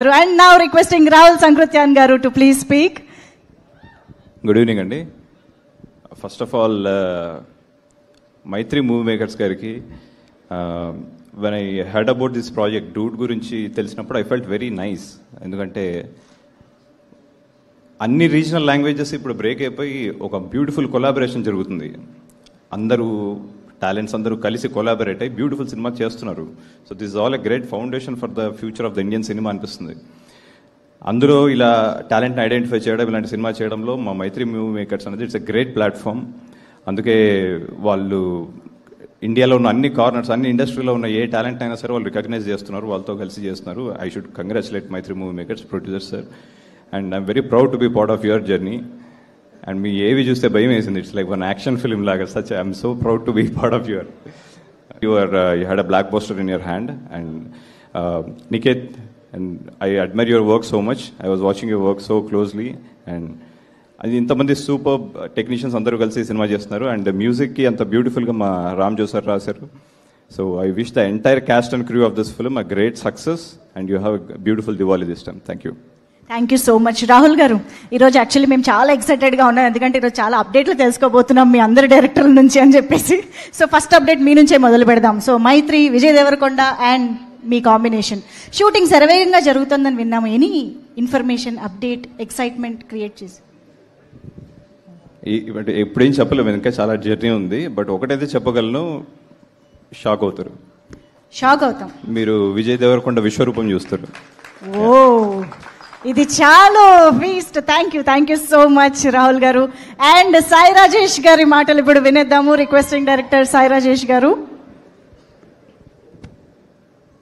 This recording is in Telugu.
And now requesting Rahul Sankrutyan Garu to please speak. Good evening, Andy. First of all, Maitri Movie Makers gariki, when I heard about this project, Dude gurinchi telisinapudu I felt very nice. Endukante అన్ని రీజనల్ లాంగ్వేజెస్ ఇప్పుడు బ్రేక్ అయిపోయి ఒక బ్యూటిఫుల్ కొలాబరేషన్ జరుగుతుంది. అందరూ టాలెంట్స్ అందరూ కలిసి కొలాబరేట్ అయ్యి బ్యూటిఫుల్ సినిమా చేస్తున్నారు. So this all a great foundation for the future of the Indian cinema అనిపిస్తుంది. అందులో ఇలా టాలెంట్ని ఐడెంటిఫై చేయడం, ఇలాంటి సినిమా చేయడంలో మా మైత్రి మూవీ మేకర్స్ అనేది ఇట్స్ ఎ గ్రేట్ ప్లాట్ఫామ్. అందుకే వాళ్ళు ఇండియాలో ఉన్న అన్ని కార్నర్స్, అన్ని ఇండస్ట్రీలో ఉన్న ఏ టాలెంట్ అయినా సరే వాళ్ళు రికగ్నైజ్ చేస్తున్నారు, వాళ్ళతో కలిసి చేస్తున్నారు. I should congratulate Mythri movie makers, producer sir. And I'm very proud to be part of your journey. And me ఏవి చూస్తే భయం వేసింది. It's like one action film laga. Such I'm so proud to be part of your. You had a black poster in your hand, and Niket, and I admire your work so much. I was watching your work so closely, and అది ఇంతమంది సూపర్ టెక్నీషియన్స్ అందరూ కలిసి సినిమా చేస్తున్నారు. అండ్ మ్యూజిక్కి అంత బ్యూటిఫుల్గా మా రామ్ జో సార్ రాశారు. So I wish the entire caste and crew of this film a great success, and you have beautiful Diwali this time. Thank you. Thank you so much. Rahul గారు, ఈరోజు యాక్చువల్లీ మేము చాలా ఎక్సైటెడ్గా ఉన్నాం, ఎందుకంటే ఈరోజు చాలా అప్డేట్లు తెలుసుకోబోతున్నాం మీ అందరి డైరెక్టర్ల నుంచి అని చెప్పేసి. సో ఫస్ట్ అప్డేట్ మీ నుంచే మొదలు పెడదాం. సో మైత్రి, విజయ్ దేవరకొండ అండ్ మీ కాంబినేషన్ షూటింగ్ శరవేగంగా జరుగుతుందని విన్నాము. Any information, update, excitement create చేసి? ఎప్పుడేం చెప్పలేము, ఇంకా చాలా జర్నీ ఉంది. బట్ ఒకటైతే చెప్పగలను, షాక్ అవుతారు. షాక్ అవుతాం. మీరు విజయ్ దేవరకొండ విశ్వరూపం చూస్తారు. ఓ, ఇది చాలా feast. Thank you so much Rahul గారు. అండ్ సాయి రాజేష్ గారి మాటలు ఇప్పుడు వినేద్దాము. రిక్వెస్టింగ్ డైరెక్టర్ సాయి రాజేష్ గారు.